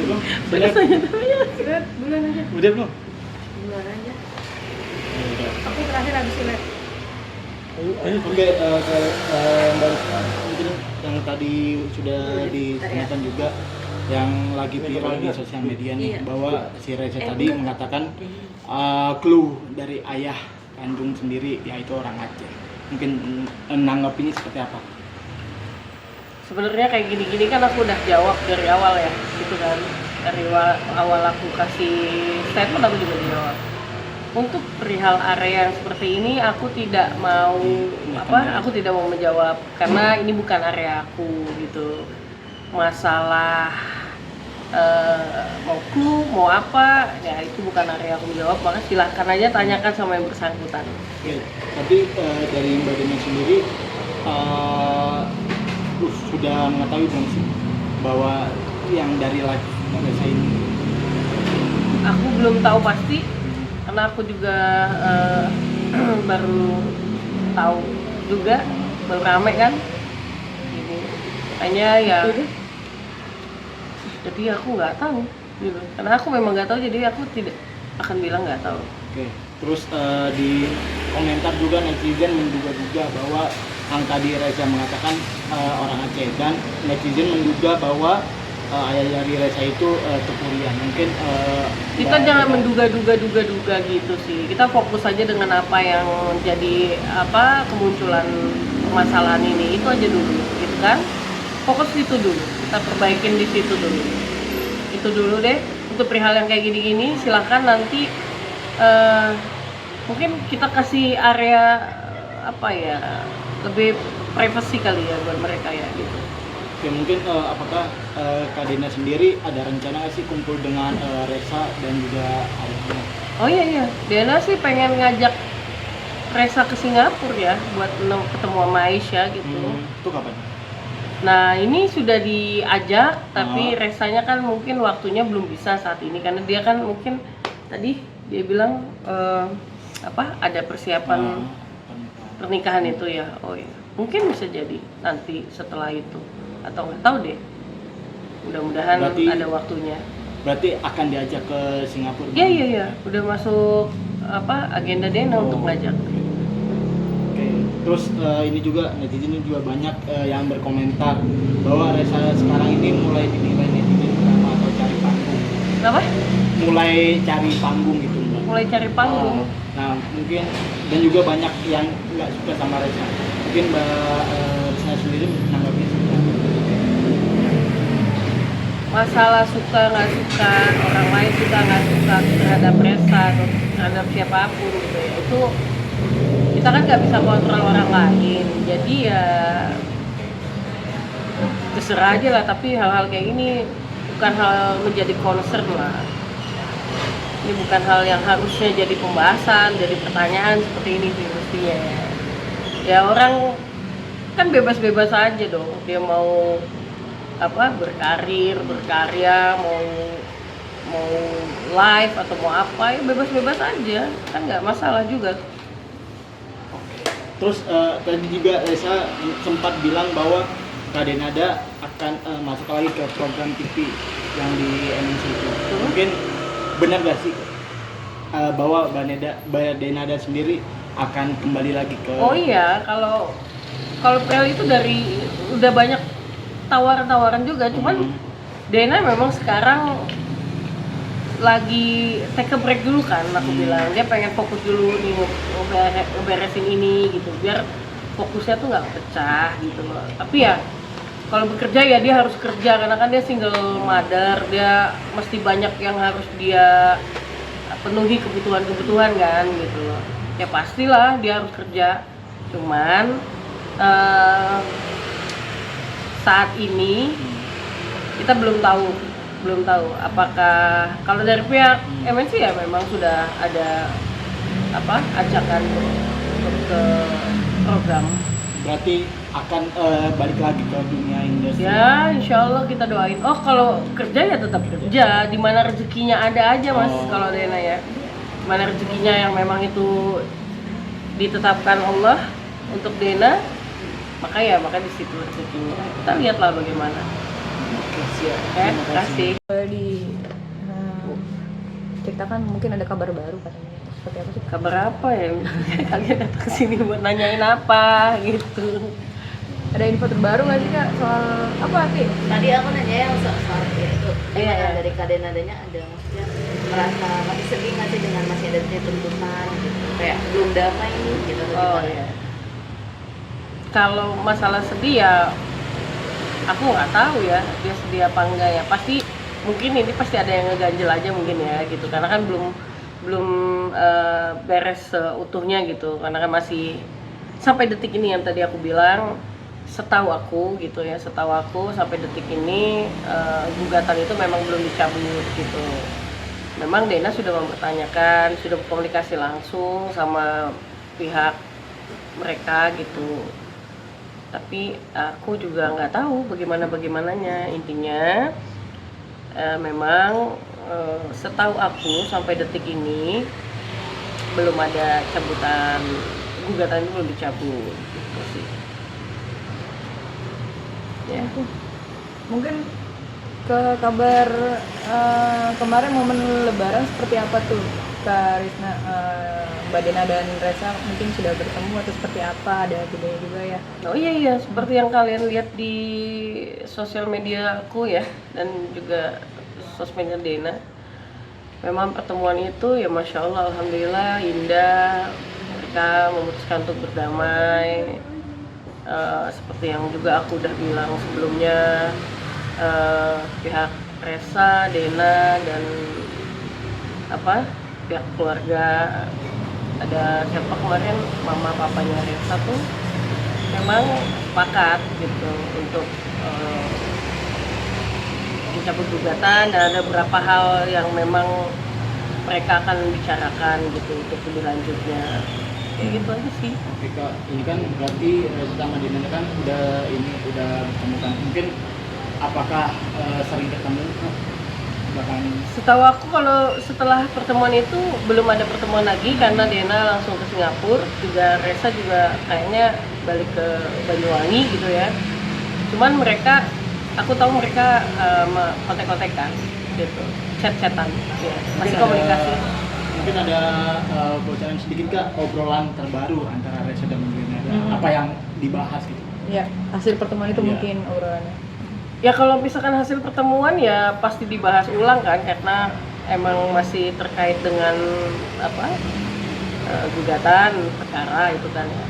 belum? Biasanya tanya. Bulan aja. Udah belum? Bulan aja. Udah. Aku terakhir habis silet. Oke, Mbak Rizka, mungkin yang tadi sudah ditanyakan juga yang lagi viral di sosial media nih, bahwa si Reza tadi mengatakan clue dari ayah kandung sendiri yaitu orang Aceh. Mungkin nanggapinya seperti apa? Sebenarnya kayak gini-gini kan aku udah jawab dari awal ya, gitu kan. Dari awal aku kasih statement aku juga jawab. Untuk perihal area yang seperti ini aku tidak mau aku tidak mau menjawab karena ini bukan area aku gitu. Masalah mau clue, mau apa, ya itu bukan area aku menjawab, maka silahkan aja tanyakan sama yang bersangkutan. Oke, tapi dari Mbak Dena sendiri sudah mengetahui belum sih bahwa yang dari live Reza ini? Aku belum tahu pasti karena aku juga baru tahu juga, baru rame kan ini hanya ya, jadi aku nggak tahu gitu. Karena aku memang nggak tahu, jadi aku tidak akan bilang nggak tahu. Oke, terus di komentar juga netizen menduga-duga bahwa yang tadi Reza mengatakan orang Aceh, dan netizen menduga bahwa ayah dari Reza itu Tepurian. Mungkin Kita jangan menduga-duga gitu sih. Kita fokus aja dengan apa yang jadi kemunculan permasalahan ini. Itu aja dulu, gitu kan? Fokus itu dulu. Kita perbaikin di situ dulu. Itu dulu deh. Untuk perihal yang kayak gini-gini, silahkan nanti mungkin kita kasih area lebih privacy kali ya buat mereka ya gitu. Oke, mungkin apakah Kak Dena sendiri ada rencana nggak sih kumpul dengan Reza dan juga ayahnya? Oh iya, Dena sih pengen ngajak Reza ke Singapura ya buat ketemu sama Aisyah gitu. Itu kapan? Nah ini sudah diajak, tapi Rezanya kan mungkin waktunya belum bisa saat ini karena dia kan mungkin tadi dia bilang ada persiapan pernikahan itu ya. Oh iya, mungkin bisa jadi nanti setelah itu atau nggak tahu deh. Mudah-mudahan ada waktunya. Berarti akan diajak ke Singapura? Iya, udah masuk agenda Dena untuk ngajak. Oke, terus ini juga netizen ini juga banyak yang berkomentar bahwa Reza sekarang ini mulai dinilai netizen drama atau cari panggung. Apa? Mulai cari panggung gitu, Mbak. Mulai cari panggung. Nah, mungkin dan juga banyak yang nggak suka sama Reza. Mungkin Mbak Reza sendiri menanggapi seperti apa? Masalah suka nggak suka, orang lain suka nggak suka terhadap Reza atau terhadap siapapun gitu ya, itu kita kan nggak bisa kontrol orang lain, jadi ya terserah aja lah. Tapi hal-hal kayak gini bukan hal menjadi concern lah, ini bukan hal yang harusnya jadi pembahasan, jadi pertanyaan seperti ini sih mestinya. Ya orang kan bebas-bebas aja dong, dia mau berkarir, berkarya, mau live atau mau apa ya bebas-bebas aja, kan nggak masalah juga. Terus tadi juga Reza sempat bilang bahwa Kak Denada akan masuk lagi ke program TV yang di MNC itu. Mungkin benar gak sih bahwa Mbak Denada sendiri akan kembali lagi ke? Oh iya, kalau Pel itu udah banyak tawaran juga, cuman Dena memang sekarang lagi take a break dulu kan, aku bilang dia pengen fokus dulu nih ngeberesin ini gitu, biar fokusnya tuh nggak pecah gitu loh. Tapi ya kalau bekerja ya dia harus kerja karena kan dia single mother, dia mesti banyak yang harus dia penuhi kebutuhan kan gitu loh. Ya pastilah dia harus kerja, cuman saat ini kita belum tahu apakah kalau dari pihak MNC ya memang sudah ada ajakan untuk ke program. Berarti akan balik lagi ke dunia industri. Ya, insya Allah kita doain. Oh, kalau kerja ya tetap kerja. Di mana rezekinya ada aja, Mas. Kalau Dena ya, mana rezekinya yang memang itu ditetapkan Allah untuk Dena, maka di situ rezekinya. Kita lihatlah bagaimana. Oke, siap. Terima kasih. Di memberitakan mungkin ada kabar baru katanya. Seperti apa sih? Kabar apa ya? Kalian datang ke sini buat nanyain apa gitu. Ada info terbaru nggak sih Kak soal apa sih? Tadi aku nanya yang soal itu. Iya. Dari Kak Denadanya ada maksudnya merasa masih sedih nggak sih dengan masih ada tuntutan gitu. Kayak belum damai nih gitu. atau Oh gimana? iya. Kalau masalah sedih ya aku nggak tahu ya dia sedih apa enggak ya. Pasti mungkin ini pasti ada yang ngeganjel aja mungkin ya gitu. Karena kan belum beres seutuhnya gitu. Karena kan masih sampai detik ini yang tadi aku bilang, setahu aku gitu ya, setahu aku sampai detik ini gugatan itu memang belum dicabut gitu. Memang Dena sudah mempertanyakan, sudah komunikasi langsung sama pihak mereka gitu. Tapi aku juga nggak tahu bagaimananya. Intinya memang setahu aku sampai detik ini belum ada cabutan, gugatan itu belum dicabut gitu sih. Ya. Mungkin ke kabar kemarin momen Lebaran seperti apa tuh Kak Risna, Mbak Dena dan Resa mungkin sudah bertemu atau seperti apa, ada videonya juga ya? Oh iya, seperti yang kalian lihat di sosial media aku ya, dan juga sosmednya Dena. Memang pertemuan itu ya Masya Allah, Alhamdulillah indah. Mereka memutuskan untuk berdamai. Seperti yang juga aku udah bilang sebelumnya, pihak Resa, Dena, dan pihak keluarga, ada siapa kemarin, mama papanya Resa tuh memang sepakat gitu untuk mencabut gugatan, dan ada beberapa hal yang memang mereka akan bicarakan gitu untuk lebih lanjutnya. Kayak gitu aja sih. Oke Kak, ini kan berarti sama Dina kan udah bertemu kan. Mungkin apakah sering ketemu bahkan? Setahu aku kalau setelah pertemuan itu belum ada pertemuan lagi karena Dena langsung ke Singapura, juga Resa juga kayaknya balik ke Banyuwangi gitu ya. Cuman mereka, aku tahu mereka kontek-kontekan gitu, chat-chatan ya, masih komunikasi. Mungkin ada bocoran sedikit Kak, obrolan terbaru antara Resa dan Dina, apa yang dibahas gitu? Ya, hasil pertemuan itu Iya. mungkin obrolannya. Ya kalau misalkan hasil pertemuan ya pasti dibahas ulang kan, karena emang masih terkait dengan gugatan perkara itu kan ya.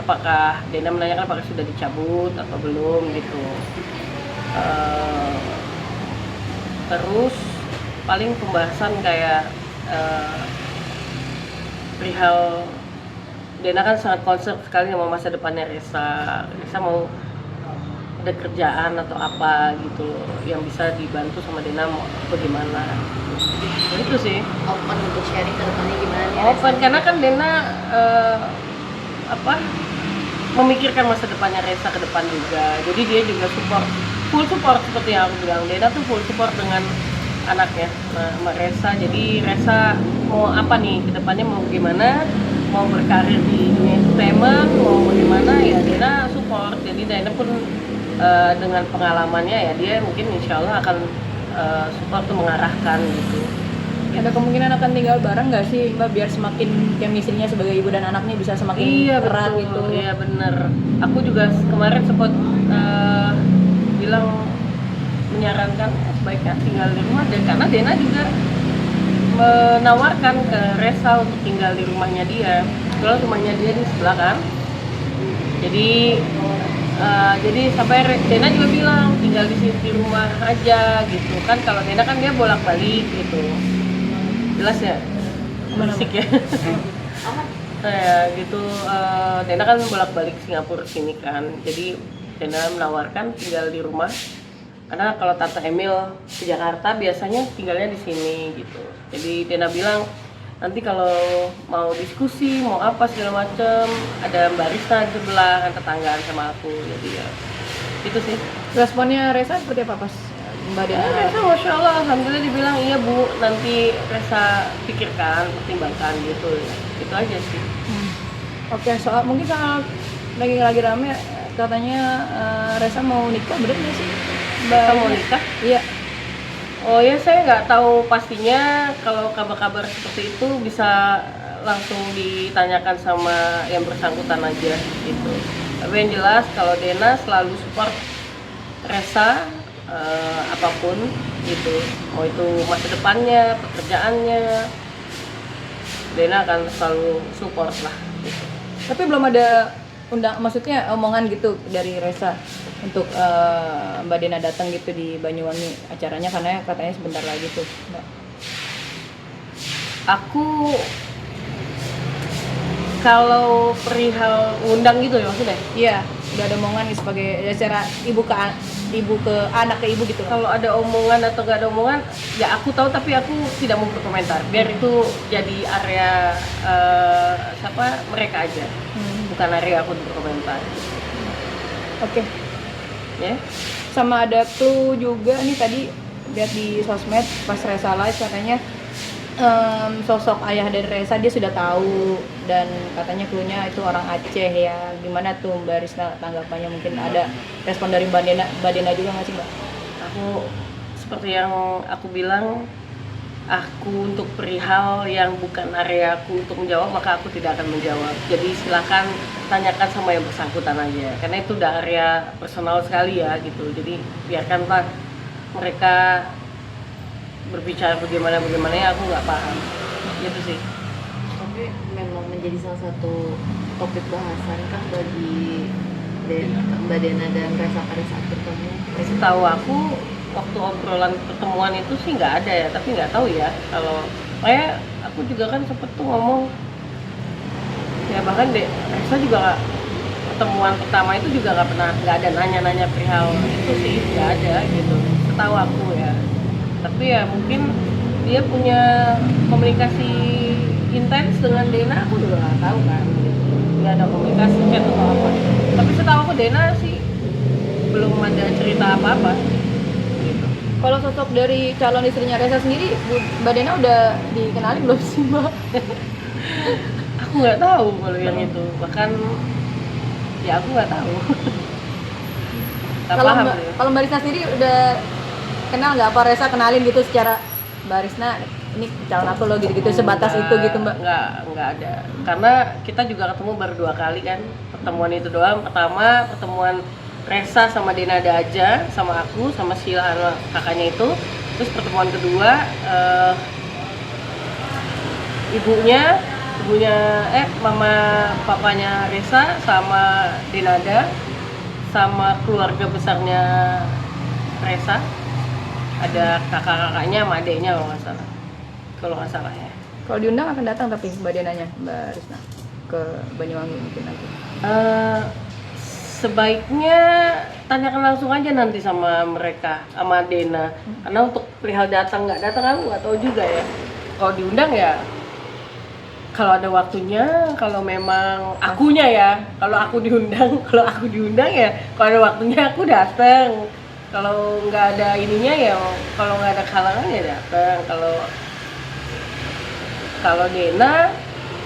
Apakah Dena menanyakan apakah sudah dicabut atau belum gitu. Terus paling pembahasan kayak perihal Dena kan sangat concern sekali sama masa depannya Resa. Resa mau ada kerjaan atau apa gitu yang bisa dibantu sama Dena, mau bagaimana. Nah, itu sih. Open untuk sharing ke depannya gimana nih? Open karena kan Dena memikirkan masa depannya Resa ke depan juga. Jadi dia juga full support seperti yang aku bilang. Dena tuh full support dengan anaknya, sama Resa. Jadi Resa mau apa nih ke depannya, mau gimana, mau berkarir di dunia entertainment, mau bagaimana ya Dena support. Jadi Dena pun dengan pengalamannya ya dia mungkin insya Allah akan support tuh mengarahkan gitu. Ada kemungkinan akan tinggal bareng nggak sih Mbak, biar semakin chemistry-nya sebagai ibu dan anaknya bisa semakin erat betul, gitu? Iya bener. Aku juga kemarin sempat bilang, menyarankan sebaiknya tinggal di rumah, dan karena Dena juga menawarkan ke Resa untuk tinggal di rumahnya dia. Kalau rumahnya dia di sebelah kan. Jadi sampai Dena juga bilang tinggal di sini di rumah aja gitu kan. Kalau Dena kan dia bolak-balik gitu. Jelas ya? Berisik ya. Nah, gitu. Dena kan bolak-balik Singapura sini kan. Jadi Dena menawarkan tinggal di rumah. Karena kalau Tante Emil ke Jakarta biasanya tinggalnya di sini gitu. Jadi Dena bilang nanti kalau mau diskusi, mau apa segala macem, ada Mbak Risna di sebelah, kan tetanggaan sama aku. Jadi ya itu sih. Responnya Resa seperti apa pas Mbak Dena? Resa Masya Allah, Alhamdulillah dibilang iya Bu, nanti Resa pikirkan, pertimbangkan gitu ya. Itu aja sih. Oke, mungkin soal lagi rame katanya Resa mau nikah, bener nggak sih Mbak? Resa mau nikah? Iya. Oh ya, saya nggak tahu pastinya. Kalau kabar-kabar seperti itu bisa langsung ditanyakan sama yang bersangkutan aja gitu. Tapi yang jelas kalau Dena selalu support Resa apapun gitu. Mau itu masa depannya, pekerjaannya, Dena akan selalu support lah gitu. Tapi belum ada maksudnya omongan gitu dari Resa untuk Mbak Dena datang gitu di Banyuwangi acaranya, karena katanya sebentar lagi tuh, Mbak. Aku kalau perihal undang gitu ya maksudnya. Iya, udah ada omongan nih sebagai ya secara ibu ke anak ke ibu gitu. Kalau ada omongan atau nggak ada omongan, ya aku tahu tapi aku tidak mau berkomentar. Biar itu jadi area siapa mereka aja, bukan area aku berkomentar. Oke. Ya. Sama ada clue juga nih tadi lihat di sosmed pas Resa live katanya sosok ayah dari Resa dia sudah tahu, dan katanya cluenya itu orang Aceh ya. Gimana tuh Mbak Risna tanggapannya? Mungkin ada respon dari Mbak Dena juga nggak sih, Mbak? Aku seperti yang aku bilang, aku untuk perihal yang bukan area aku untuk menjawab, maka aku tidak akan menjawab. Jadi silakan tanyakan sama yang bersangkutan aja, karena itu udah area personal sekali ya gitu. Jadi biarkanlah mereka berbicara bagaimana ya, aku nggak paham gitu sih. Tapi memang menjadi salah satu topik bahasan kan bagi Mbak Dena dan Resa pada saat bertemu. Setahu aku waktu obrolan pertemuan itu sih nggak ada ya, tapi nggak tahu ya kalau kayak aku juga kan sempet tuh ngomong ya, bahkan Resa juga pertemuan pertama itu juga nggak ada nanya perihal itu sih, nggak ada gitu setahu aku ya. Tapi ya mungkin dia punya komunikasi intens dengan Dena, aku juga nggak tahu kan gitu. Nggak ada komunikasi chat atau apa, tapi setahu aku Dena sih belum ada cerita apa-apa gitu. Kalau sosok dari calon istrinya Resa sendiri, Mbak Dena udah dikenalin belum sih, Mbak? Aku nggak tahu kalau yang itu, bahkan ya aku nggak tahu. Nggak paham ya. Kalau Mbak Risna sendiri udah kenal nggak, apa Resa kenalin gitu secara Mbak Risna ini calon aku loh gitu-gitu, sebatas itu gitu, Mbak? Nggak ada, karena kita juga ketemu baru 2 kali kan, pertemuan itu doang. Pertama pertemuan Resa sama Dena ada aja, sama aku sama Sheila kakaknya itu. Terus pertemuan kedua ibunya mama papanya Resa sama Denada sama keluarga besarnya Resa, ada kakak-kakaknya sama adeknya kalau nggak salah ya. Kalau diundang akan datang tapi Mbak Denanya, Mbak Risna ke Banyuwangi mungkin nanti. Sebaiknya tanyakan langsung aja nanti sama mereka, sama Dena. Karena untuk perihal datang nggak datang aku nggak tahu juga ya. Kalau diundang ya, kalau ada waktunya, kalau memang akunya ya, kalau aku diundang ya, kalau ada waktunya aku datang. Kalau nggak ada ininya ya, kalau nggak ada halangan ya datang. Kalau Dena,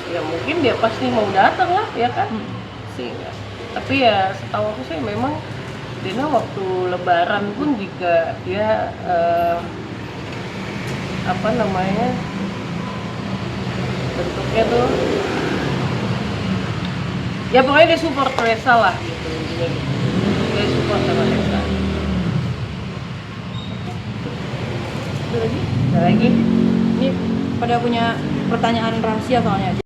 ya mungkin dia pasti mau datang lah, ya kan? Sih. Tapi ya setahu aku sih memang Dena waktu Lebaran pun juga dia bentuknya tuh ya pokoknya dia support Resa lah gitu, intinya gitu. Dia support sama Resa. Ada lagi? Ini pada punya pertanyaan rahasia soalnya.